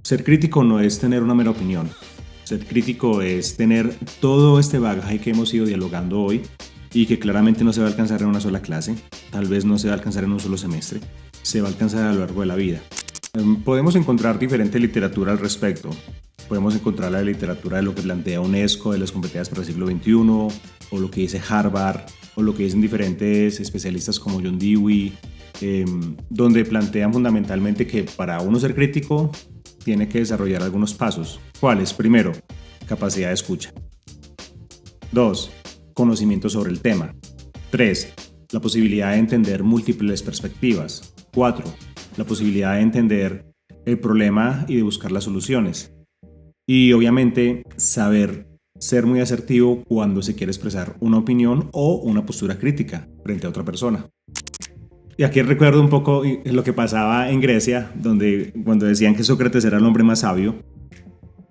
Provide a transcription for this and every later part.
Ser crítico no es tener una mera opinión. Ser crítico es tener todo este bagaje que hemos ido dialogando hoy y que claramente no se va a alcanzar en una sola clase, tal vez no se va a alcanzar en un solo semestre, se va a alcanzar a lo largo de la vida. Podemos encontrar diferente literatura al respecto. Podemos encontrar la literatura de lo que plantea UNESCO de las competencias para el siglo XXI, o lo que dice Harvard, o lo que dicen diferentes especialistas como John Dewey, donde plantean fundamentalmente que para uno ser crítico tiene que desarrollar algunos pasos. ¿Cuáles? Primero, capacidad de escucha. 2. Conocimiento sobre el tema. 3. La posibilidad de entender múltiples perspectivas. 4. La posibilidad de entender el problema y de buscar las soluciones. Y obviamente saber ser muy asertivo cuando se quiere expresar una opinión o una postura crítica frente a otra persona. Y aquí recuerdo un poco lo que pasaba en Grecia, donde cuando decían que Sócrates era el hombre más sabio,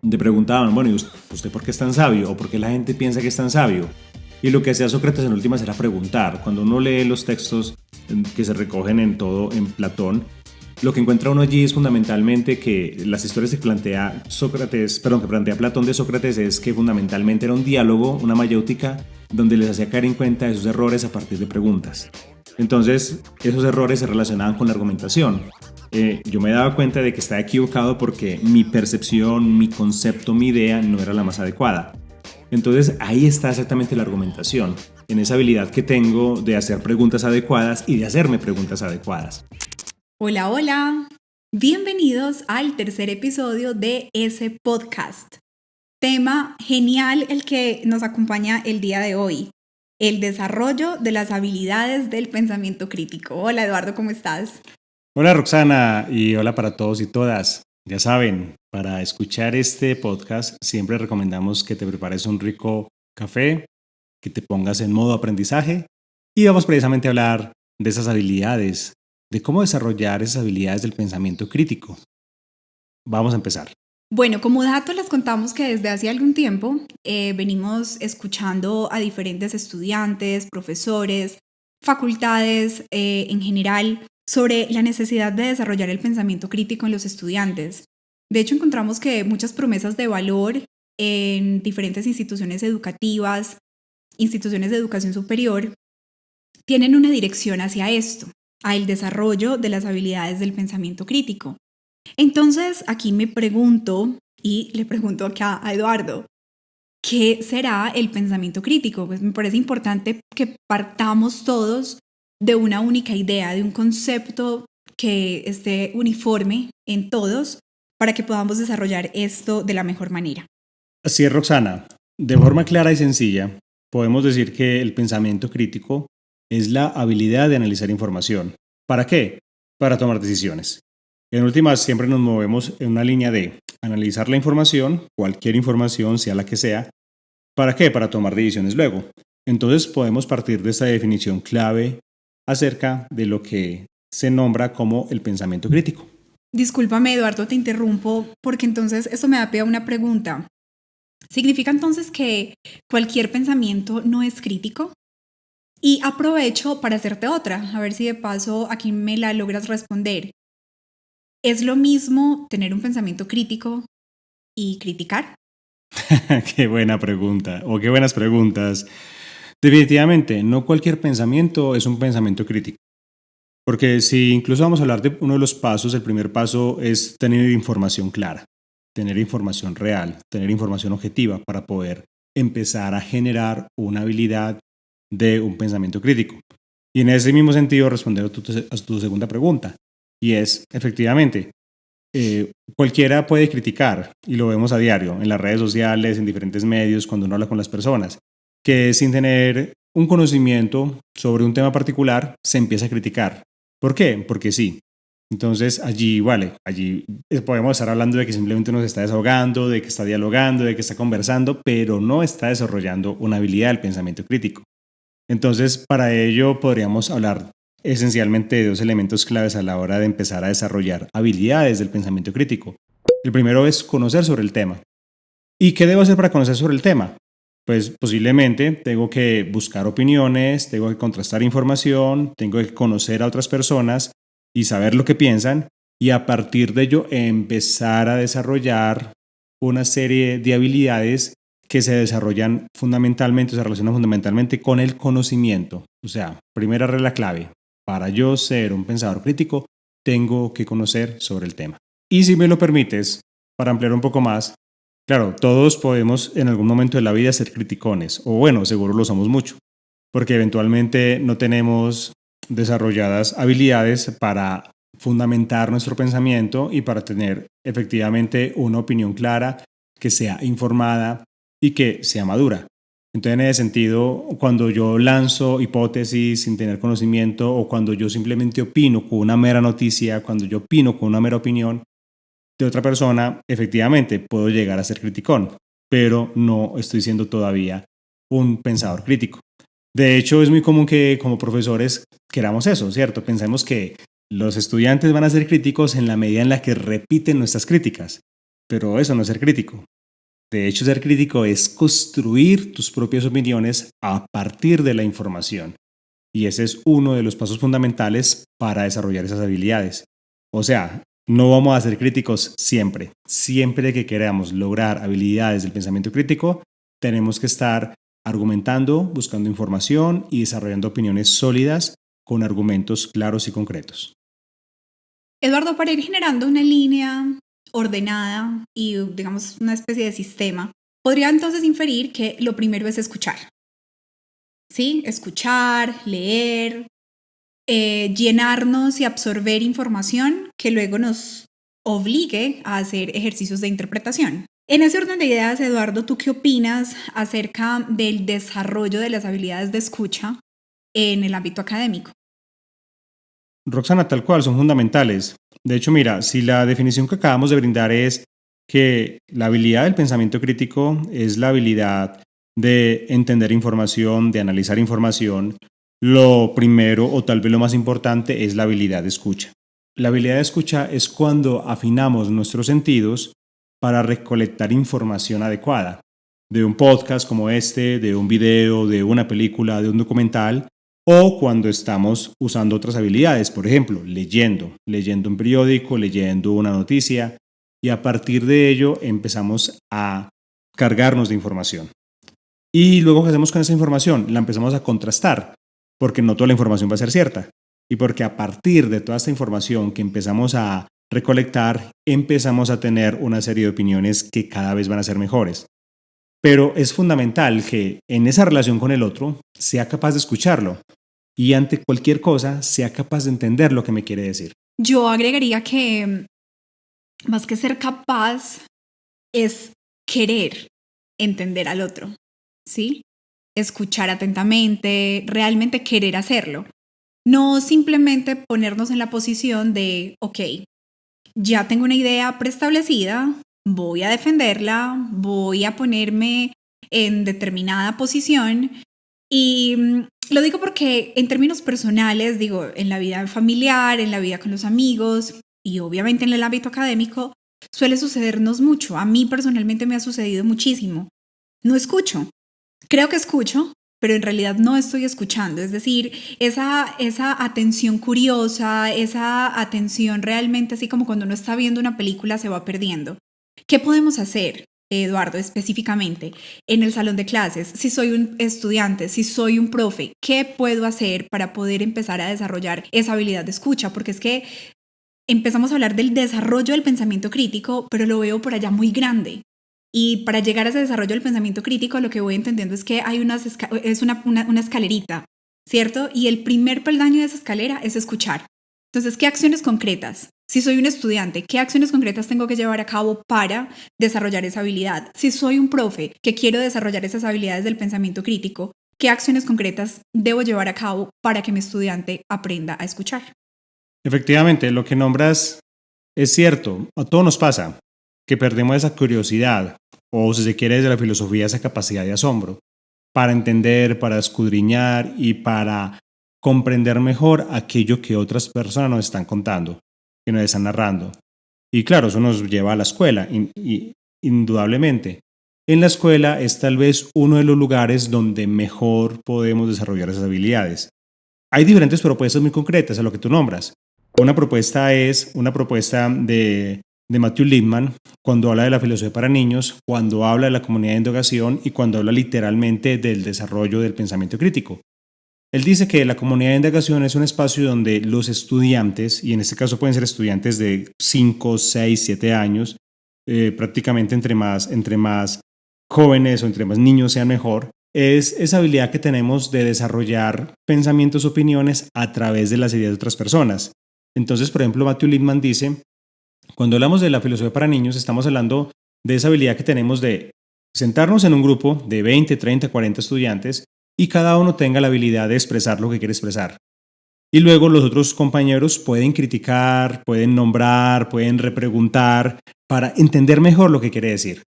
te preguntaban, bueno, ¿y usted por qué es tan sabio? ¿O por qué la gente piensa que es tan sabio? Y lo que hacía Sócrates en últimas era preguntar. Cuando uno lee los textos que se recogen en todo en Platón, lo que encuentra uno allí es fundamentalmente que las historias que plantea que plantea Platón de Sócrates es que fundamentalmente era un diálogo, una mayéutica, donde les hacía caer en cuenta de sus errores a partir de preguntas. Entonces, esos errores se relacionaban con la argumentación. Yo me daba cuenta de que estaba equivocado porque mi percepción, mi concepto, mi idea no era la más adecuada. Entonces, ahí está exactamente la argumentación, en esa habilidad que tengo de hacer preguntas adecuadas y de hacerme preguntas adecuadas. Hola, hola. Bienvenidos al tercer episodio de ese podcast. Tema genial el que nos acompaña el día de hoy. El desarrollo de las habilidades del pensamiento crítico. Hola Eduardo, ¿cómo estás? Hola Roxana y hola para todos y todas. Ya saben, para escuchar este podcast siempre recomendamos que te prepares un rico café, que te pongas en modo aprendizaje y vamos precisamente a hablar de esas habilidades, de cómo desarrollar esas habilidades del pensamiento crítico. Vamos a empezar. Bueno, como dato les contamos que desde hace algún tiempo venimos escuchando a diferentes estudiantes, profesores, facultades en general sobre la necesidad de desarrollar el pensamiento crítico en los estudiantes. De hecho, encontramos que muchas promesas de valor en diferentes instituciones educativas, instituciones de educación superior, tienen una dirección hacia esto, a el desarrollo de las habilidades del pensamiento crítico. Entonces, aquí me pregunto, y le pregunto acá a Eduardo, ¿qué será el pensamiento crítico? Pues me parece importante que partamos todos de una única idea, de un concepto que esté uniforme en todos para que podamos desarrollar esto de la mejor manera. Así es, Roxana. De forma clara y sencilla, podemos decir que el pensamiento crítico es la habilidad de analizar información. ¿Para qué? Para tomar decisiones. En últimas, siempre nos movemos en una línea de analizar la información, cualquier información, sea la que sea. ¿Para qué? Para tomar decisiones luego. Entonces podemos partir de esta definición clave acerca de lo que se nombra como el pensamiento crítico. Discúlpame, Eduardo, te interrumpo, porque entonces esto me da pie a una pregunta. ¿Significa entonces que cualquier pensamiento no es crítico? Y aprovecho para hacerte otra, a ver si de paso aquí me la logras responder. ¿Es lo mismo tener un pensamiento crítico y criticar? Qué buena pregunta, o qué buenas preguntas. Definitivamente, no cualquier pensamiento es un pensamiento crítico. Porque si incluso vamos a hablar de uno de los pasos, el primer paso es tener información clara, tener información real, tener información objetiva para poder empezar a generar una habilidad de un pensamiento crítico. Y en ese mismo sentido responder a tu segunda pregunta, y es, efectivamente, cualquiera puede criticar, y lo vemos a diario, en las redes sociales, en diferentes medios, cuando uno habla con las personas, que sin tener un conocimiento sobre un tema particular, se empieza a criticar. ¿Por qué? Porque sí. Entonces allí, vale, allí podemos estar hablando de que simplemente uno se está desahogando, de que está dialogando, de que está conversando, pero no está desarrollando una habilidad del pensamiento crítico. Entonces, para ello podríamos hablar esencialmente de dos elementos claves a la hora de empezar a desarrollar habilidades del pensamiento crítico. El primero es conocer sobre el tema. ¿Y qué debo hacer para conocer sobre el tema? Pues posiblemente tengo que buscar opiniones, tengo que contrastar información, tengo que conocer a otras personas y saber lo que piensan y a partir de ello empezar a desarrollar una serie de habilidades que se desarrollan fundamentalmente, se relacionan fundamentalmente con el conocimiento. O sea, primera regla clave, para yo ser un pensador crítico, tengo que conocer sobre el tema. Y si me lo permites, para ampliar un poco más, claro, todos podemos en algún momento de la vida ser criticones, o bueno, seguro lo somos mucho, porque eventualmente no tenemos desarrolladas habilidades para fundamentar nuestro pensamiento y para tener efectivamente una opinión clara, que sea informada y que sea madura. Entonces, en ese sentido, cuando yo lanzo hipótesis sin tener conocimiento o cuando yo simplemente opino con una mera noticia, cuando yo opino con una mera opinión de otra persona, efectivamente puedo llegar a ser criticón, pero no estoy siendo todavía un pensador crítico. De hecho, es muy común que como profesores queramos eso, ¿cierto? Pensemos que los estudiantes van a ser críticos en la medida en la que repiten nuestras críticas, pero eso no es ser crítico. De hecho, ser crítico es construir tus propias opiniones a partir de la información. Y ese es uno de los pasos fundamentales para desarrollar esas habilidades. O sea, no vamos a ser críticos siempre. Siempre que queramos lograr habilidades del pensamiento crítico, tenemos que estar argumentando, buscando información y desarrollando opiniones sólidas con argumentos claros y concretos. Eduardo, para ir generando una línea ordenada y, digamos, una especie de sistema, podría entonces inferir que lo primero es escuchar. ¿Sí? Escuchar, leer, llenarnos y absorber información que luego nos obligue a hacer ejercicios de interpretación. En ese orden de ideas, Eduardo, ¿tú qué opinas acerca del desarrollo de las habilidades de escucha en el ámbito académico? Roxana, tal cual, son fundamentales. De hecho, mira, si la definición que acabamos de brindar es que la habilidad del pensamiento crítico es la habilidad de entender información, de analizar información, lo primero o tal vez lo más importante es la habilidad de escucha. La habilidad de escucha es cuando afinamos nuestros sentidos para recolectar información adecuada de un podcast como este, de un video, de una película, de un documental, o cuando estamos usando otras habilidades, por ejemplo, leyendo un periódico, leyendo una noticia, y a partir de ello empezamos a cargarnos de información. Y luego, ¿qué hacemos con esa información? La empezamos a contrastar, porque no toda la información va a ser cierta, y porque a partir de toda esta información que empezamos a recolectar, empezamos a tener una serie de opiniones que cada vez van a ser mejores. Pero es fundamental que en esa relación con el otro sea capaz de escucharlo y ante cualquier cosa sea capaz de entender lo que me quiere decir. Yo agregaría que más que ser capaz es querer entender al otro, ¿sí? Escuchar atentamente, realmente querer hacerlo. No simplemente ponernos en la posición de, ok, ya tengo una idea preestablecida, voy a defenderla, voy a ponerme en determinada posición y lo digo porque en términos personales, digo, en la vida familiar, en la vida con los amigos y obviamente en el ámbito académico, suele sucedernos mucho. A mí personalmente me ha sucedido muchísimo. No escucho. Creo que escucho, pero en realidad no estoy escuchando. Es decir, esa atención curiosa, esa atención realmente así como cuando uno está viendo una película se va perdiendo. ¿Qué podemos hacer, Eduardo, específicamente en el salón de clases? Si soy un estudiante, si soy un profe, ¿qué puedo hacer para poder empezar a desarrollar esa habilidad de escucha? Porque es que empezamos a hablar del desarrollo del pensamiento crítico, pero lo veo por allá muy grande. Y para llegar a ese desarrollo del pensamiento crítico, lo que voy entendiendo es que hay una escalerita, ¿cierto? Y el primer peldaño de esa escalera es escuchar. Entonces, ¿qué acciones concretas? Si soy un estudiante, ¿qué acciones concretas tengo que llevar a cabo para desarrollar esa habilidad? Si soy un profe que quiero desarrollar esas habilidades del pensamiento crítico, ¿qué acciones concretas debo llevar a cabo para que mi estudiante aprenda a escuchar? Efectivamente, lo que nombras es cierto, a todos nos pasa que perdemos esa curiosidad o si se quiere desde la filosofía esa capacidad de asombro para entender, para escudriñar y para comprender mejor aquello que otras personas nos están contando, que nos están narrando. Y claro, eso nos lleva a la escuela, indudablemente. En la escuela es tal vez uno de los lugares donde mejor podemos desarrollar esas habilidades. Hay diferentes propuestas muy concretas a lo que tú nombras. una propuesta de Matthew Lipman cuando habla de la filosofía para niños, cuando habla de la comunidad de indagación y cuando habla literalmente del desarrollo del pensamiento crítico. Él dice que la comunidad de indagación es un espacio donde los estudiantes, y en este caso pueden ser estudiantes de 5, 6, 7 años, prácticamente entre más jóvenes o entre más niños sean mejor, es esa habilidad que tenemos de desarrollar pensamientos, opiniones a través de las ideas de otras personas. Entonces, por ejemplo, Matthew Lipman dice, cuando hablamos de la filosofía para niños, estamos hablando de esa habilidad que tenemos de sentarnos en un grupo de 20, 30, 40 estudiantes y cada uno tenga la habilidad de expresar lo que quiere expresar. Y luego los otros compañeros pueden criticar, pueden nombrar, pueden repreguntar para entender mejor lo que quiere decir.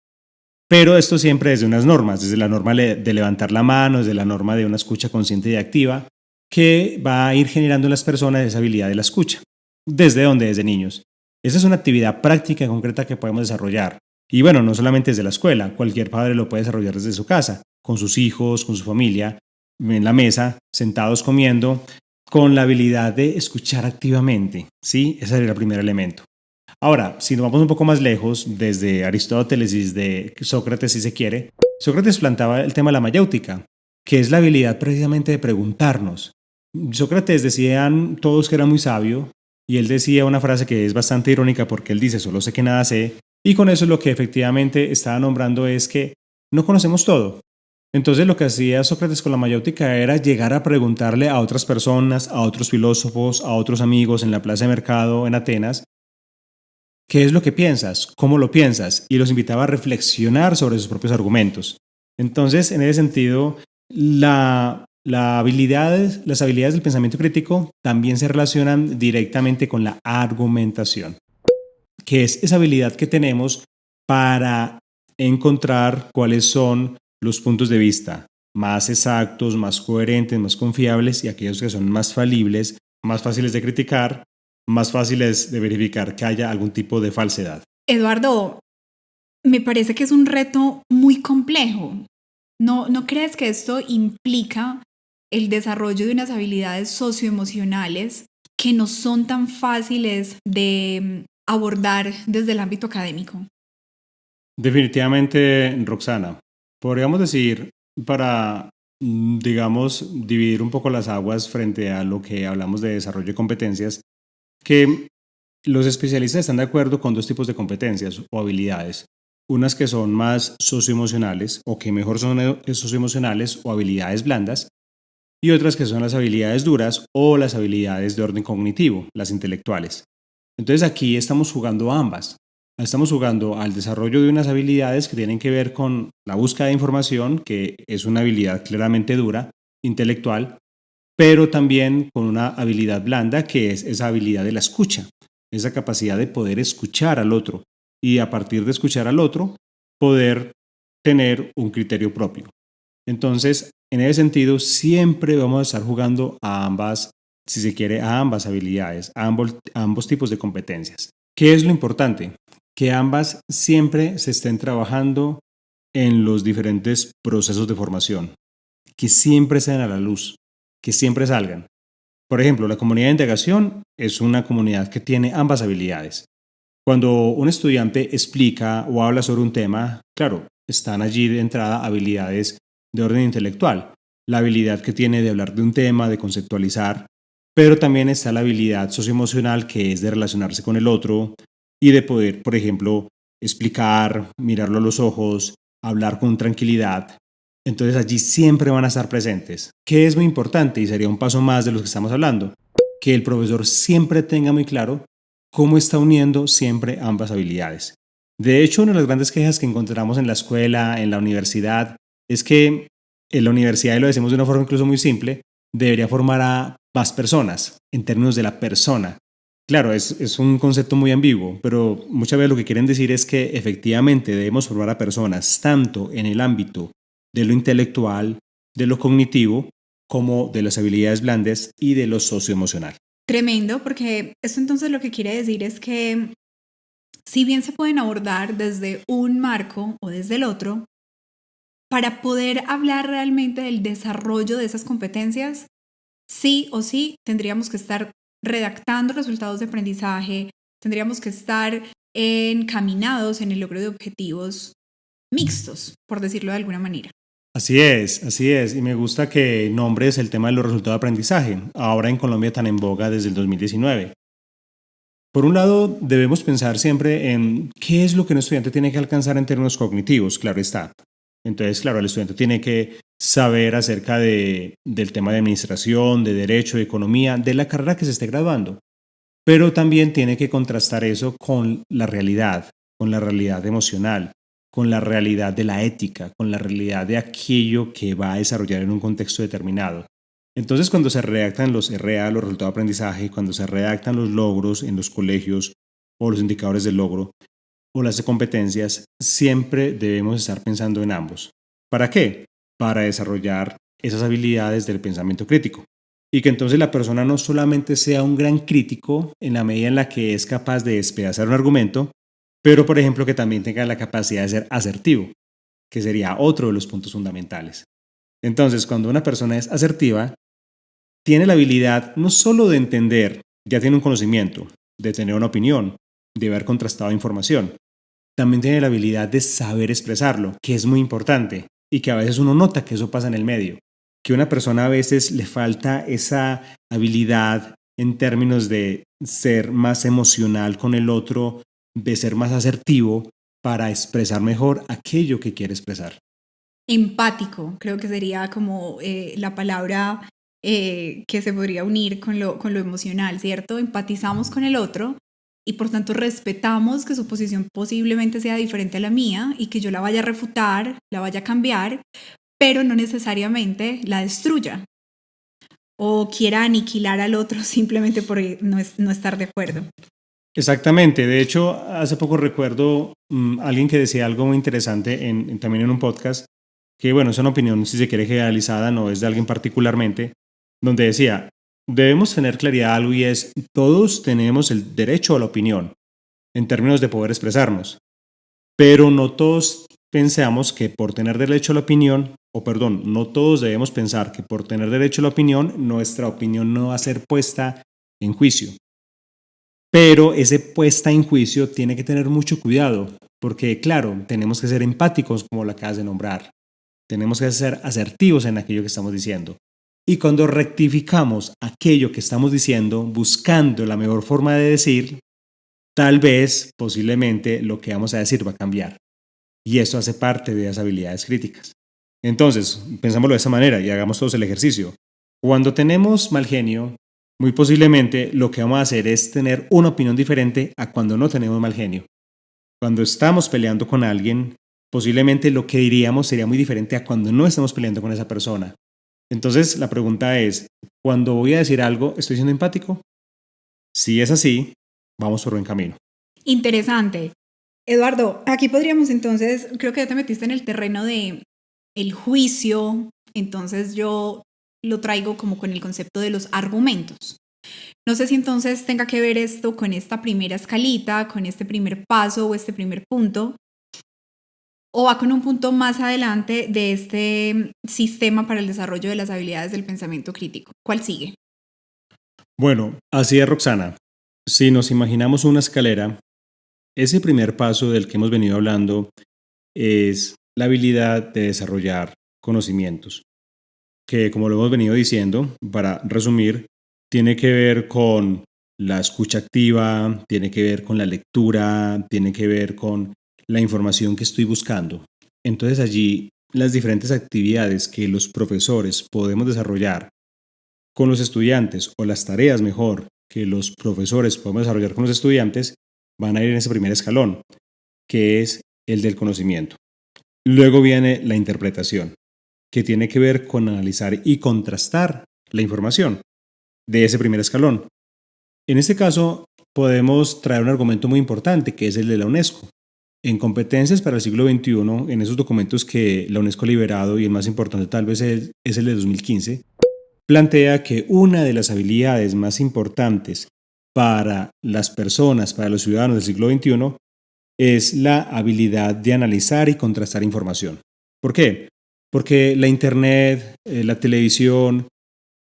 Pero esto siempre desde unas normas, desde la norma de levantar la mano, desde la norma de una escucha consciente y activa, que va a ir generando en las personas esa habilidad de la escucha. ¿Desde dónde? Desde niños. Esa es una actividad práctica concreta que podemos desarrollar. Y bueno, no solamente desde la escuela, cualquier padre lo puede desarrollar desde su casa, con sus hijos, con su familia, en la mesa, sentados comiendo, con la habilidad de escuchar activamente. ¿Sí? Ese sería el primer elemento. Ahora, si nos vamos un poco más lejos, desde Aristóteles y desde Sócrates, si se quiere, Sócrates planteaba el tema de la mayéutica, que es la habilidad precisamente de preguntarnos. Sócrates decían todos que era muy sabio, y él decía una frase que es bastante irónica porque él dice, solo sé que nada sé, y con eso lo que efectivamente estaba nombrando es que no conocemos todo. Entonces lo que hacía Sócrates con la mayéutica era llegar a preguntarle a otras personas, a otros filósofos, a otros amigos en la plaza de mercado en Atenas, ¿qué es lo que piensas? ¿Cómo lo piensas? Y los invitaba a reflexionar sobre sus propios argumentos. Entonces, en ese sentido, las habilidades del pensamiento crítico también se relacionan directamente con la argumentación, que es esa habilidad que tenemos para encontrar cuáles son los puntos de vista más exactos, más coherentes, más confiables y aquellos que son más falibles, más fáciles de criticar, más fáciles de verificar que haya algún tipo de falsedad. Eduardo, me parece que es un reto muy complejo. ¿No crees que esto implica el desarrollo de unas habilidades socioemocionales que no son tan fáciles de abordar desde el ámbito académico? Definitivamente, Roxana. Podríamos decir, para, digamos, dividir un poco las aguas frente a lo que hablamos de desarrollo de competencias, que los especialistas están de acuerdo con dos tipos de competencias o habilidades. Unas que son más socioemocionales o que mejor son socioemocionales o habilidades blandas y otras que son las habilidades duras o las habilidades de orden cognitivo, las intelectuales. Entonces aquí estamos jugando a ambas. Estamos jugando al desarrollo de unas habilidades que tienen que ver con la búsqueda de información, que es una habilidad claramente dura, intelectual, pero también con una habilidad blanda, que es esa habilidad de la escucha, esa capacidad de poder escuchar al otro y a partir de escuchar al otro, poder tener un criterio propio. Entonces, en ese sentido, siempre vamos a estar jugando a ambas, si se quiere, a ambas habilidades, a ambos tipos de competencias. ¿Qué es lo importante? Que ambas siempre se estén trabajando en los diferentes procesos de formación, que siempre sean a la luz, que siempre salgan. Por ejemplo, la comunidad de indagación es una comunidad que tiene ambas habilidades. Cuando un estudiante explica o habla sobre un tema, claro, están allí de entrada habilidades de orden intelectual, la habilidad que tiene de hablar de un tema, de conceptualizar, pero también está la habilidad socioemocional que es de relacionarse con el otro y de poder, por ejemplo, explicar, mirarlo a los ojos, hablar con tranquilidad. Entonces allí siempre van a estar presentes. ¿Qué es muy importante? Y sería un paso más de los que estamos hablando. Que el profesor siempre tenga muy claro cómo está uniendo siempre ambas habilidades. De hecho, una de las grandes quejas que encontramos en la escuela, en la universidad, es que en la universidad, y lo decimos de una forma incluso muy simple, debería formar a más personas, en términos de la persona. Claro, es un concepto muy ambiguo, pero muchas veces lo que quieren decir es que efectivamente debemos formar a personas tanto en el ámbito de lo intelectual, de lo cognitivo, como de las habilidades blandas y de lo socioemocional. Tremendo, porque esto entonces lo que quiere decir es que si bien se pueden abordar desde un marco o desde el otro, para poder hablar realmente del desarrollo de esas competencias, sí o sí tendríamos que estar redactando resultados de aprendizaje, tendríamos que estar encaminados en el logro de objetivos mixtos, por decirlo de alguna manera. Así es, y me gusta que nombres el tema de los resultados de aprendizaje, ahora en Colombia tan en boga desde el 2019. Por un lado, debemos pensar siempre en qué es lo que un estudiante tiene que alcanzar en términos cognitivos, claro está. Entonces, claro, el estudiante tiene que saber acerca del tema de administración, de derecho, de economía, de la carrera que se esté graduando. Pero también tiene que contrastar eso con la realidad emocional, con la realidad de la ética, con la realidad de aquello que va a desarrollar en un contexto determinado. Entonces, cuando se redactan los RA, los resultados de aprendizaje, cuando se redactan los logros en los colegios o los indicadores de logro o las competencias, siempre debemos estar pensando en ambos. ¿Para qué? Para desarrollar esas habilidades del pensamiento crítico. Y que entonces la persona no solamente sea un gran crítico en la medida en la que es capaz de despedazar un argumento, pero por ejemplo que también tenga la capacidad de ser asertivo, que sería otro de los puntos fundamentales. Entonces, cuando una persona es asertiva, tiene la habilidad no solo de entender, ya tiene un conocimiento, de tener una opinión, de haber contrastado información, también tiene la habilidad de saber expresarlo, que es muy importante y que a veces uno nota que eso pasa en el medio, que a una persona a veces le falta esa habilidad en términos de ser más emocional con el otro, de ser más asertivo para expresar mejor aquello que quiere expresar. Empático, creo que sería como la palabra que se podría unir con lo emocional, ¿cierto? Empatizamos con el otro y por tanto respetamos que su posición posiblemente sea diferente a la mía y que yo la vaya a refutar, la vaya a cambiar, pero no necesariamente la destruya o quiera aniquilar al otro simplemente por no estar de acuerdo. Exactamente, de hecho, hace poco recuerdo alguien que decía algo muy interesante también en un podcast, que bueno, es una opinión si se quiere generalizada, no es de alguien particularmente, donde decía, debemos tener claridad de algo y es, todos tenemos el derecho a la opinión en términos de poder expresarnos, pero no todos pensamos que por tener derecho a la opinión, o perdón, no todos debemos pensar que por tener derecho a la opinión, nuestra opinión no va a ser puesta en juicio. Pero ese puesta en juicio tiene que tener mucho cuidado, porque claro, tenemos que ser empáticos, como lo acabas de nombrar. Tenemos que ser asertivos en aquello que estamos diciendo. Y cuando rectificamos aquello que estamos diciendo, buscando la mejor forma de decir, tal vez, posiblemente, lo que vamos a decir va a cambiar. Y eso hace parte de las habilidades críticas. Entonces, pensámoslo de esa manera y hagamos todos el ejercicio. Cuando tenemos mal genio, muy posiblemente lo que vamos a hacer es tener una opinión diferente a cuando no tenemos mal genio. Cuando estamos peleando con alguien, posiblemente lo que diríamos sería muy diferente a cuando no estamos peleando con esa persona. Entonces, la pregunta es, cuando voy a decir algo, ¿estoy siendo empático? Si es así, vamos por buen camino. Interesante. Eduardo, aquí podríamos entonces, creo que ya te metiste en el terreno de el juicio, entonces yo lo traigo como con el concepto de los argumentos. No sé si entonces tenga que ver esto con esta primera escalita, con este primer paso o este primer punto, o va con un punto más adelante de este sistema para el desarrollo de las habilidades del pensamiento crítico. ¿Cuál sigue? Bueno, así es, Roxana. Si nos imaginamos una escalera, ese primer paso del que hemos venido hablando es la habilidad de desarrollar conocimientos, que como lo hemos venido diciendo, para resumir, tiene que ver con la escucha activa, tiene que ver con la lectura, tiene que ver con la información que estoy buscando. Entonces allí las diferentes actividades que los profesores podemos desarrollar con los estudiantes o las tareas mejor que los profesores podemos desarrollar con los estudiantes van a ir en ese primer escalón, que es el del conocimiento. Luego viene la interpretación, que tiene que ver con analizar y contrastar la información de ese primer escalón. En este caso, podemos traer un argumento muy importante, que es el de la UNESCO. En competencias para el siglo XXI, en esos documentos que la UNESCO ha liberado, y el más importante tal vez es el de 2015, plantea que una de las habilidades más importantes para las personas, para los ciudadanos del siglo XXI, es la habilidad de analizar y contrastar información. ¿Por qué? Porque la internet, la televisión,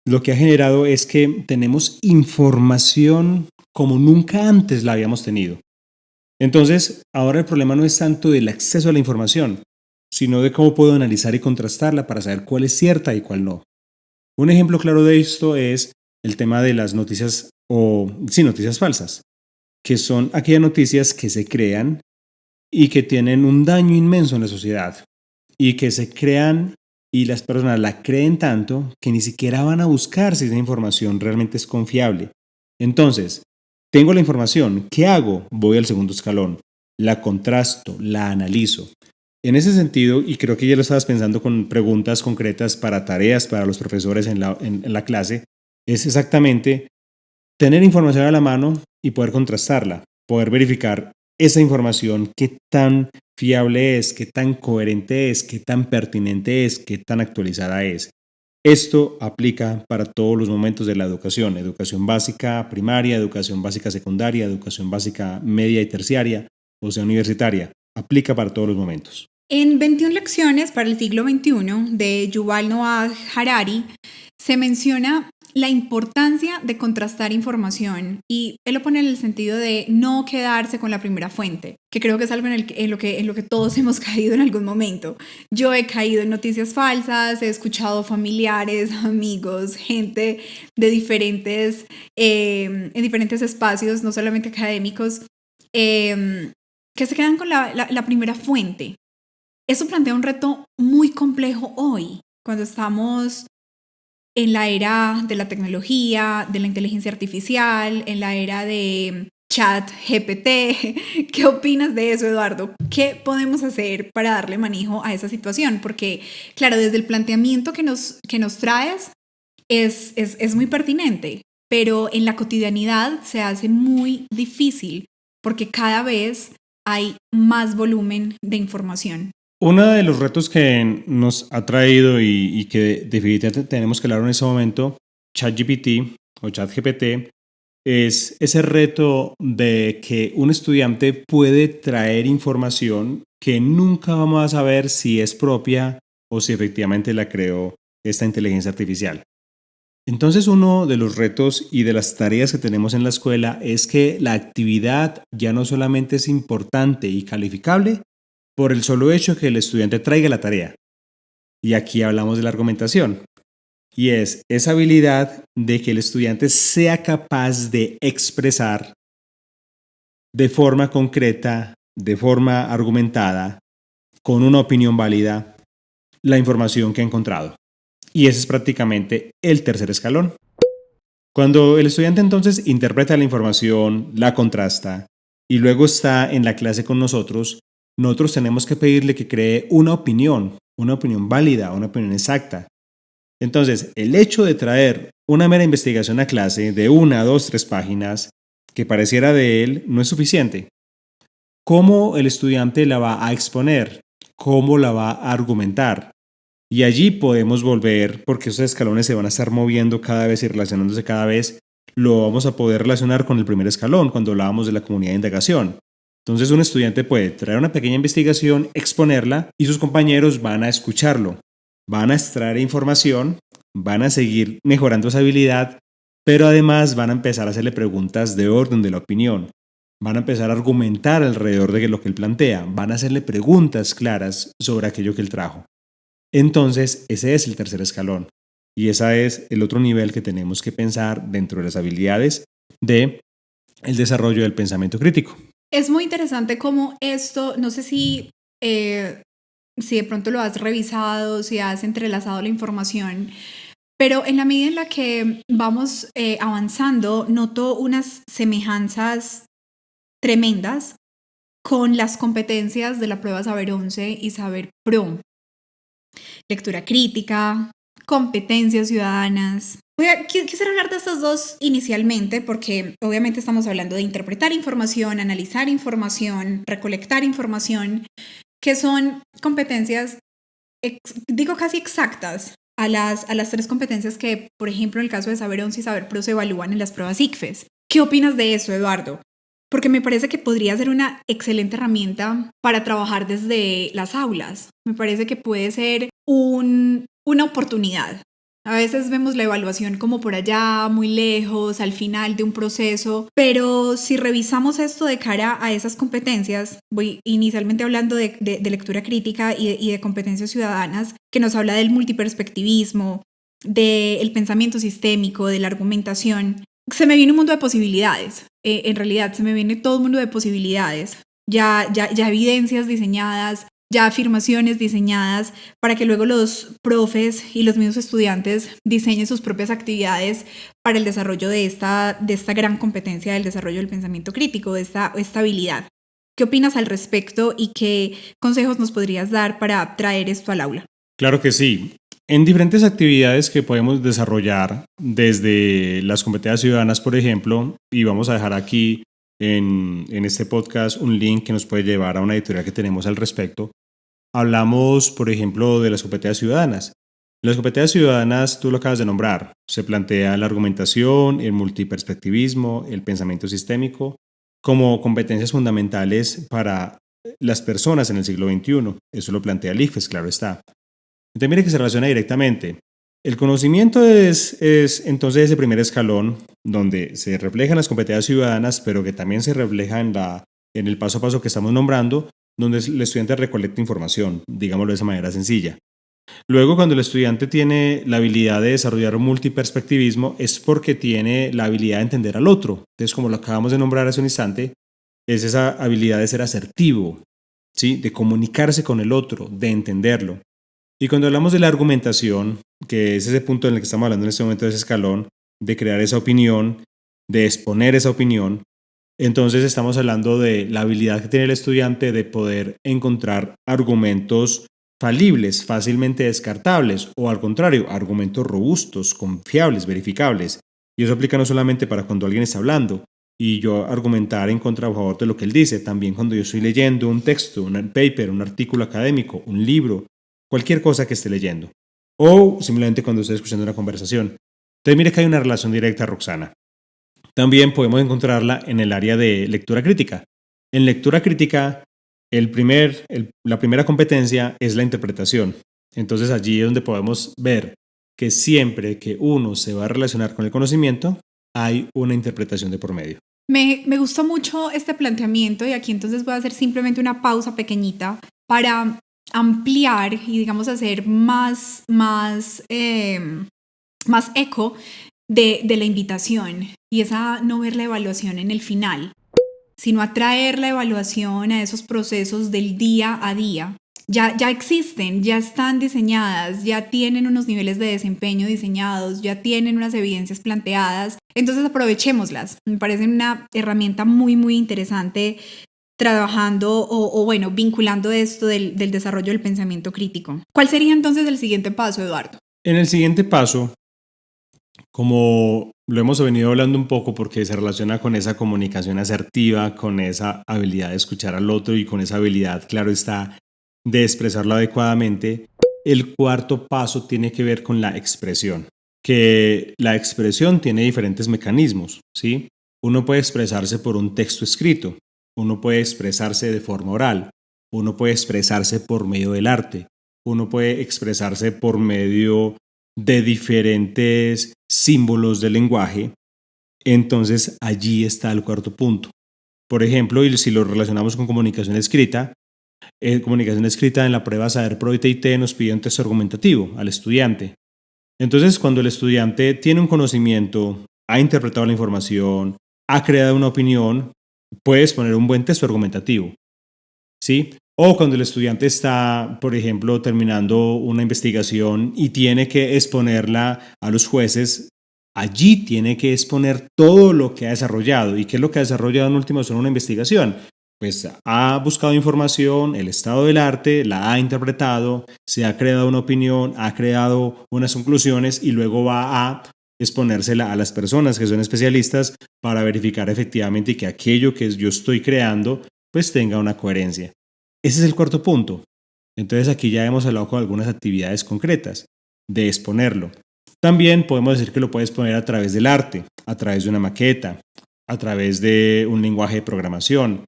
lo que ha generado es que tenemos información como nunca antes la habíamos tenido. Entonces, ahora el problema no es tanto del acceso a la información, sino de cómo puedo analizar y contrastarla para saber cuál es cierta y cuál no. Un ejemplo claro de esto es el tema de las noticias noticias falsas, que son aquellas noticias que se crean y que tienen un daño inmenso en la sociedad y que se crean y las personas la creen tanto que ni siquiera van a buscar si esa información realmente es confiable. Entonces, tengo la información, ¿qué hago? Voy al segundo escalón, la contrasto, la analizo. En ese sentido, y creo que ya lo estabas pensando con preguntas concretas para tareas para los profesores en la clase, es exactamente tener información a la mano y poder contrastarla, poder verificar esa información, qué tan fiable es, qué tan coherente es, qué tan pertinente es, qué tan actualizada es. Esto aplica para todos los momentos de la educación, educación básica primaria, educación básica secundaria, educación básica media y terciaria, o sea, universitaria. Aplica para todos los momentos. En 21 lecciones para el siglo XXI de Yuval Noah Harari se menciona la importancia de contrastar información y él lo pone en el sentido de no quedarse con la primera fuente, que creo que es algo en lo que todos hemos caído en algún momento. Yo he caído en noticias falsas, he escuchado familiares, amigos, gente de en diferentes espacios, no solamente académicos, que se quedan con la primera fuente. Eso plantea un reto muy complejo hoy, cuando estamos en la era de la tecnología, de la inteligencia artificial, en la era de chat GPT. ¿Qué opinas de eso, Eduardo? ¿Qué podemos hacer para darle manejo a esa situación? Porque, claro, desde el planteamiento que nos traes es muy pertinente, pero en la cotidianidad se hace muy difícil porque cada vez hay más volumen de información. Uno de los retos que nos ha traído y que definitivamente tenemos que hablar en ese momento, ChatGPT o ChatGPT, es ese reto de que un estudiante puede traer información que nunca vamos a saber si es propia o si efectivamente la creó esta inteligencia artificial. Entonces, uno de los retos y de las tareas que tenemos en la escuela es que la actividad ya no solamente es importante y calificable, por el solo hecho que el estudiante traiga la tarea. Y aquí hablamos de la argumentación. Y es esa habilidad de que el estudiante sea capaz de expresar de forma concreta, de forma argumentada, con una opinión válida, la información que ha encontrado. Y ese es prácticamente el tercer escalón. Cuando el estudiante entonces interpreta la información, la contrasta y luego está en la clase con nosotros tenemos que pedirle que cree una opinión válida, una opinión exacta. Entonces, el hecho de traer una mera investigación a clase de 1, 2, 3 páginas que pareciera de él no es suficiente. ¿Cómo el estudiante la va a exponer? ¿Cómo la va a argumentar? Y allí podemos volver, porque esos escalones se van a estar moviendo cada vez y relacionándose cada vez, lo vamos a poder relacionar con el primer escalón cuando hablábamos de la comunidad de indagación. Entonces un estudiante puede traer una pequeña investigación, exponerla y sus compañeros van a escucharlo, van a extraer información, van a seguir mejorando esa habilidad, pero además van a empezar a hacerle preguntas de orden de la opinión, van a empezar a argumentar alrededor de lo que él plantea, van a hacerle preguntas claras sobre aquello que él trajo. Entonces ese es el tercer escalón y ese es el otro nivel que tenemos que pensar dentro de las habilidades de el desarrollo del pensamiento crítico. Es muy interesante cómo esto, no sé si de pronto lo has revisado, si has entrelazado la información, pero en la medida en la que vamos avanzando, noto unas semejanzas tremendas con las competencias de la prueba Saber 11 y Saber Pro. Lectura crítica, competencias ciudadanas. Quisiera hablar de estas dos inicialmente porque obviamente estamos hablando de interpretar información, analizar información, recolectar información, que son competencias, digo casi exactas a las 3 competencias que, por ejemplo, en el caso de Saber 11 y Saber Pro se evalúan en las pruebas ICFES. ¿Qué opinas de eso, Eduardo? Porque me parece que podría ser una excelente herramienta para trabajar desde las aulas. Me parece que puede ser una oportunidad. A veces vemos la evaluación como por allá, muy lejos, al final de un proceso, pero si revisamos esto de cara a esas competencias, voy inicialmente hablando de lectura crítica y de competencias ciudadanas, que nos habla del multiperspectivismo, del pensamiento sistémico, de la argumentación, se me viene un mundo de posibilidades. En realidad, se me viene todo un mundo de posibilidades. Ya evidencias diseñadas, ya afirmaciones diseñadas para que luego los profes y los mismos estudiantes diseñen sus propias actividades para el desarrollo de esta gran competencia del desarrollo del pensamiento crítico, de esta habilidad. ¿Qué opinas al respecto y qué consejos nos podrías dar para traer esto al aula? Claro que sí. En diferentes actividades que podemos desarrollar desde las competencias ciudadanas, por ejemplo, y vamos a dejar aquí en este podcast un link que nos puede llevar a una editorial que tenemos al respecto. Hablamos, por ejemplo, de las competencias ciudadanas. Las competencias ciudadanas, tú lo acabas de nombrar, se plantea la argumentación, el multiperspectivismo, el pensamiento sistémico, como competencias fundamentales para las personas en el siglo XXI. Eso lo plantea el ICFES, claro está. Entonces, mire que se relaciona directamente. El conocimiento es entonces ese primer escalón donde se reflejan las competencias ciudadanas, pero que también se refleja en el paso a paso que estamos nombrando, donde el estudiante recolecta información, digámoslo de esa manera sencilla. Luego, cuando el estudiante tiene la habilidad de desarrollar un multiperspectivismo, es porque tiene la habilidad de entender al otro. Entonces, como lo acabamos de nombrar hace un instante, es esa habilidad de ser asertivo, ¿sí? De comunicarse con el otro, de entenderlo. Y cuando hablamos de la argumentación, que es ese punto en el que estamos hablando en este momento, de ese escalón, de crear esa opinión, de exponer esa opinión, entonces estamos hablando de la habilidad que tiene el estudiante de poder encontrar argumentos falibles, fácilmente descartables, o al contrario, argumentos robustos, confiables, verificables. Y eso aplica no solamente para cuando alguien está hablando y yo argumentar en contra o a favor de lo que él dice, también cuando yo estoy leyendo un texto, un paper, un artículo académico, un libro, cualquier cosa que esté leyendo, o simplemente cuando esté escuchando una conversación. Entonces mire que hay una relación directa, Roxana. También podemos encontrarla en el área de lectura crítica. En lectura crítica, la primera competencia es la interpretación. Entonces allí es donde podemos ver que siempre que uno se va a relacionar con el conocimiento, hay una interpretación de por medio. Me gustó mucho este planteamiento y aquí entonces voy a hacer simplemente una pausa pequeñita para ampliar y digamos hacer más eco de la invitación y esa no ver la evaluación en el final, sino atraer la evaluación a esos procesos del día a día. Ya existen, ya están diseñadas, ya tienen unos niveles de desempeño diseñados, ya tienen unas evidencias planteadas, entonces aprovechémoslas. Me parece una herramienta muy, muy interesante trabajando o bueno, vinculando esto del desarrollo del pensamiento crítico. ¿Cuál sería entonces el siguiente paso, Eduardo? En el siguiente paso, como lo hemos venido hablando un poco porque se relaciona con esa comunicación asertiva, con esa habilidad de escuchar al otro y con esa habilidad, claro está, de expresarlo adecuadamente, el cuarto paso tiene que ver con la expresión, que la expresión tiene diferentes mecanismos, ¿sí? Uno puede expresarse por un texto escrito, uno puede expresarse de forma oral, uno puede expresarse por medio del arte, uno puede expresarse por medio de diferentes símbolos del lenguaje. Entonces allí está el cuarto punto. Por ejemplo, y si lo relacionamos con comunicación escrita en la prueba Saber Pro y TIT nos pide un texto argumentativo al estudiante. Entonces, cuando el estudiante tiene un conocimiento, ha interpretado la información, ha creado una opinión, puede exponer un buen texto argumentativo, ¿sí? O cuando el estudiante está, por ejemplo, terminando una investigación y tiene que exponerla a los jueces, allí tiene que exponer todo lo que ha desarrollado. ¿Y qué es lo que ha desarrollado en última son una investigación? Pues ha buscado información, el estado del arte, la ha interpretado, se ha creado una opinión, ha creado unas conclusiones y luego va a exponérsela a las personas que son especialistas para verificar efectivamente que aquello que yo estoy creando pues tenga una coherencia. Ese es el cuarto punto. Entonces aquí ya hemos hablado con algunas actividades concretas de exponerlo. También podemos decir que lo puedes poner a través del arte, a través de una maqueta, a través de un lenguaje de programación.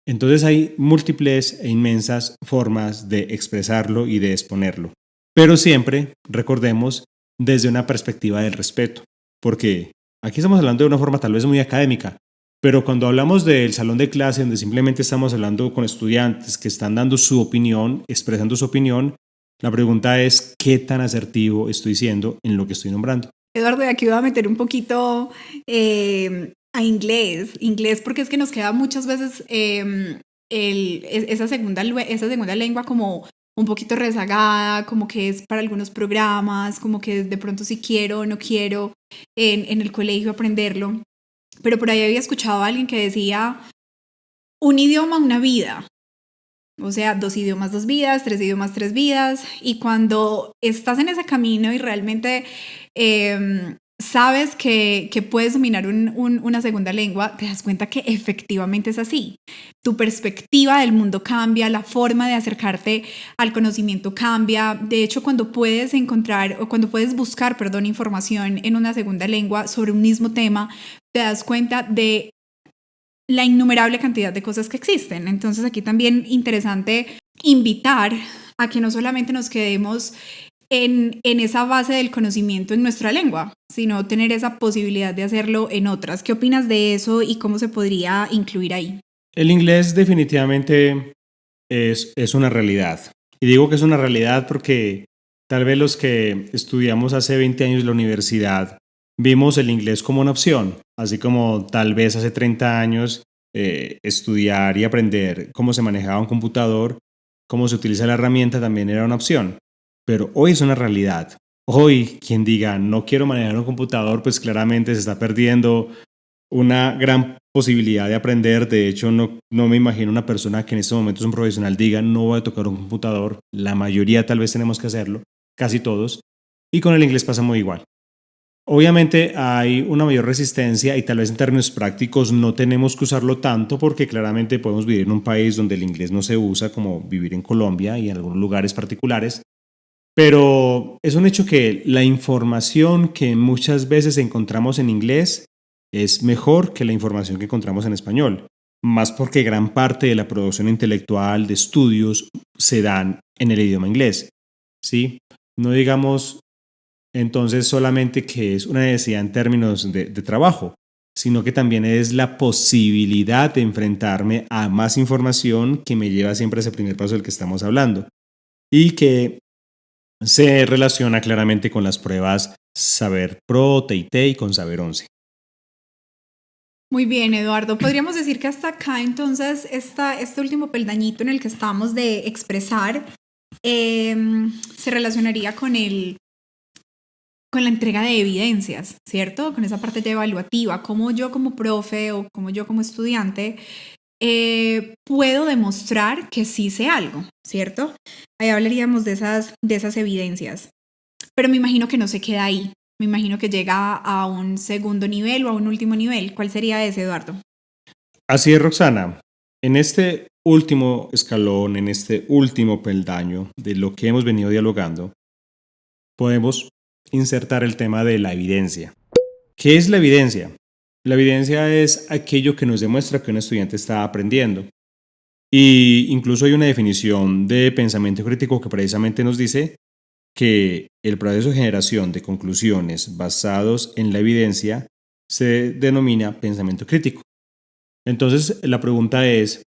Entonces hay múltiples e inmensas formas de expresarlo y de exponerlo. Pero siempre, recordemos desde una perspectiva del respeto, porque aquí estamos hablando de una forma tal vez muy académica, pero cuando hablamos del salón de clase, donde simplemente estamos hablando con estudiantes que están dando su opinión, expresando su opinión, la pregunta es qué tan asertivo estoy siendo en lo que estoy nombrando. Eduardo, de aquí voy a meter un poquito a inglés, porque es que nos queda muchas veces esa segunda lengua como un poquito rezagada, como que es para algunos programas, como que de pronto si quiero o no quiero en el colegio aprenderlo. Pero por ahí había escuchado a alguien que decía, un idioma, una vida. O sea, 2 idiomas, 2 vidas, 3 idiomas, 3 vidas. Y cuando estás en ese camino y realmente sabes que puedes dominar una segunda lengua, te das cuenta que efectivamente es así. Tu perspectiva del mundo cambia, la forma de acercarte al conocimiento cambia. De hecho, cuando puedes buscar, información en una segunda lengua sobre un mismo tema, te das cuenta de la innumerable cantidad de cosas que existen. Entonces aquí también interesante invitar a que no solamente nos quedemos en esa base del conocimiento en nuestra lengua, sino tener esa posibilidad de hacerlo en otras. ¿Qué opinas de eso y cómo se podría incluir ahí? El inglés definitivamente es una realidad. Y digo que es una realidad porque tal vez los que estudiamos hace 20 años en la universidad vimos el inglés como una opción, así como tal vez hace 30 años estudiar y aprender cómo se manejaba un computador, cómo se utiliza la herramienta también era una opción. Pero hoy es una realidad. Hoy, quien diga no quiero manejar un computador, pues claramente se está perdiendo una gran posibilidad de aprender. De hecho, no me imagino una persona que en estos momentos es un profesional diga no voy a tocar un computador. La mayoría tal vez tenemos que hacerlo, casi todos. Y con el inglés pasa muy igual. Obviamente hay una mayor resistencia y tal vez en términos prácticos no tenemos que usarlo tanto porque claramente podemos vivir en un país donde el inglés no se usa como vivir en Colombia y en algunos lugares particulares. Pero es un hecho que la información que muchas veces encontramos en inglés es mejor que la información que encontramos en español, más porque gran parte de la producción intelectual de estudios se dan en el idioma inglés, ¿sí? No digamos entonces solamente que es una necesidad en términos de trabajo, sino que también es la posibilidad de enfrentarme a más información que me lleva siempre a ese primer paso del que estamos hablando y que se relaciona claramente con las pruebas Saber Pro, TIT y con Saber 11. Muy bien, Eduardo. Podríamos decir que hasta acá entonces este último peldañito en el que estamos de expresar se relacionaría con la entrega de evidencias, ¿cierto? Con esa parte ya evaluativa, cómo yo como profe o como yo como estudiante puedo demostrar que sí sé algo, ¿cierto? Ahí hablaríamos de esas evidencias. Pero me imagino que no se queda ahí. Me imagino que llega a un segundo nivel o a un último nivel. ¿Cuál sería ese, Eduardo? Así es, Roxana. En este último escalón, en este último peldaño de lo que hemos venido dialogando, podemos insertar el tema de la evidencia. ¿Qué es la evidencia? La evidencia es aquello que nos demuestra que un estudiante está aprendiendo. Y incluso hay una definición de pensamiento crítico que precisamente nos dice que el proceso de generación de conclusiones basados en la evidencia se denomina pensamiento crítico. Entonces, la pregunta es,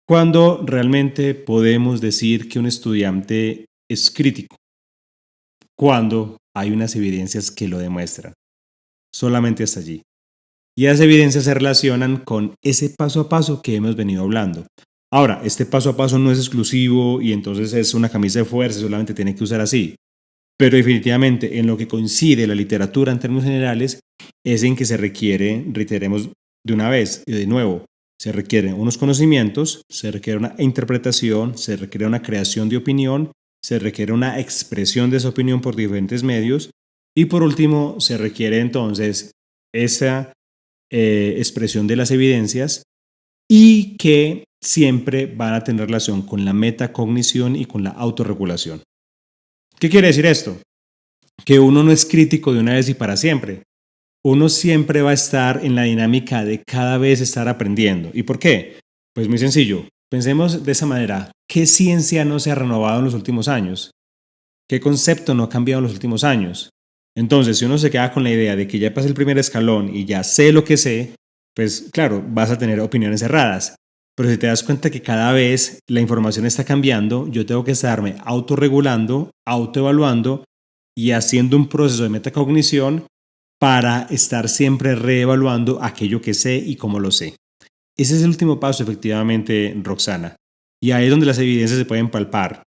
¿cuándo realmente podemos decir que un estudiante es crítico? Cuando hay unas evidencias que lo demuestran. Solamente hasta allí. Y esas evidencias se relacionan con ese paso a paso que hemos venido hablando. Ahora, este paso a paso no es exclusivo y entonces es una camisa de fuerza, solamente tiene que usar así. Pero definitivamente en lo que coincide la literatura en términos generales es en que se requiere, reiteremos de una vez y de nuevo, se requieren unos conocimientos, se requiere una interpretación, se requiere una creación de opinión, se requiere una expresión de esa opinión por diferentes medios y por último se requiere entonces esa expresión de las evidencias y que siempre van a tener relación con la metacognición y con la autorregulación. ¿Qué quiere decir esto? Que uno no es crítico de una vez y para siempre. Uno siempre va a estar en la dinámica de cada vez estar aprendiendo. ¿Y por qué? Pues muy sencillo. Pensemos de esa manera. ¿Qué ciencia no se ha renovado en los últimos años? ¿Qué concepto no ha cambiado en los últimos años? Entonces, si uno se queda con la idea de que ya pasé el primer escalón y ya sé lo que sé, pues claro, vas a tener opiniones erradas. Pero si te das cuenta que cada vez la información está cambiando, yo tengo que estarme autorregulando, autoevaluando y haciendo un proceso de metacognición para estar siempre reevaluando aquello que sé y cómo lo sé. Ese es el último paso, efectivamente, Roxana. Y ahí es donde las evidencias se pueden palpar.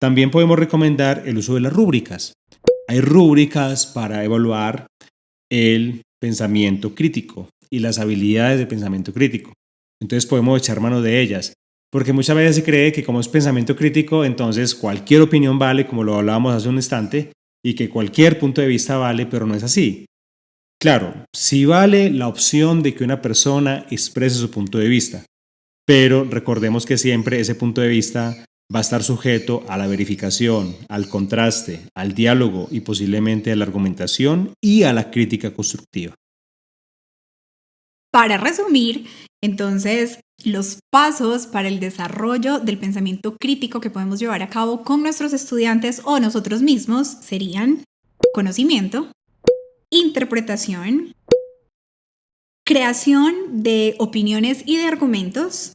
También podemos recomendar el uso de las rúbricas. Hay rúbricas para evaluar el pensamiento crítico y las habilidades de pensamiento crítico. Entonces podemos echar mano de ellas, porque muchas veces se cree que como es pensamiento crítico, entonces cualquier opinión vale, como lo hablábamos hace un instante, y que cualquier punto de vista vale, pero no es así. Claro, sí vale la opción de que una persona exprese su punto de vista, pero recordemos que siempre ese punto de vista va a estar sujeto a la verificación, al contraste, al diálogo y posiblemente a la argumentación y a la crítica constructiva. Para resumir, entonces, los pasos para el desarrollo del pensamiento crítico que podemos llevar a cabo con nuestros estudiantes o nosotros mismos serían conocimiento, interpretación, creación de opiniones y de argumentos,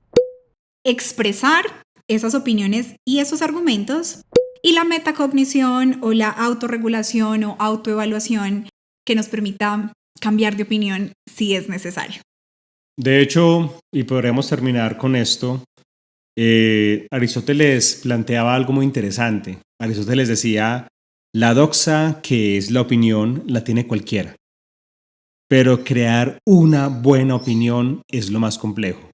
expresar esas opiniones y esos argumentos, y la metacognición o la autorregulación o autoevaluación que nos permita cambiar de opinión si es necesario. De hecho, y podremos terminar con esto, Aristóteles planteaba algo muy interesante. Aristóteles decía, la doxa, que es la opinión, la tiene cualquiera, pero crear una buena opinión es lo más complejo.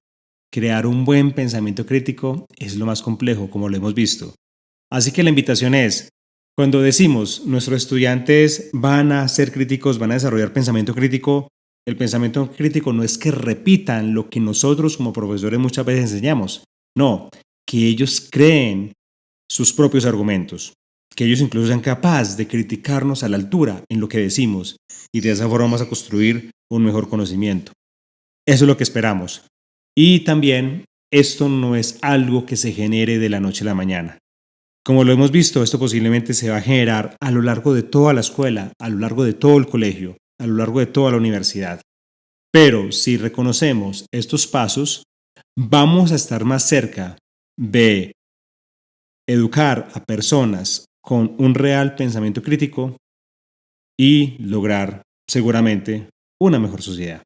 Crear un buen pensamiento crítico es lo más complejo, como lo hemos visto. Así que la invitación es, cuando decimos nuestros estudiantes van a ser críticos, van a desarrollar pensamiento crítico, el pensamiento crítico no es que repitan lo que nosotros como profesores muchas veces enseñamos, no, que ellos creen sus propios argumentos, que ellos incluso sean capaces de criticarnos a la altura en lo que decimos y de esa forma vamos a construir un mejor conocimiento. Eso es lo que esperamos. Y también esto no es algo que se genere de la noche a la mañana. Como lo hemos visto, esto posiblemente se va a generar a lo largo de toda la escuela, a lo largo de todo el colegio, a lo largo de toda la universidad. Pero si reconocemos estos pasos, vamos a estar más cerca de educar a personas con un real pensamiento crítico y lograr seguramente una mejor sociedad.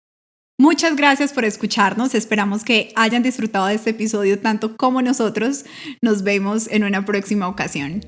Muchas gracias por escucharnos. Esperamos que hayan disfrutado de este episodio tanto como nosotros. Nos vemos en una próxima ocasión.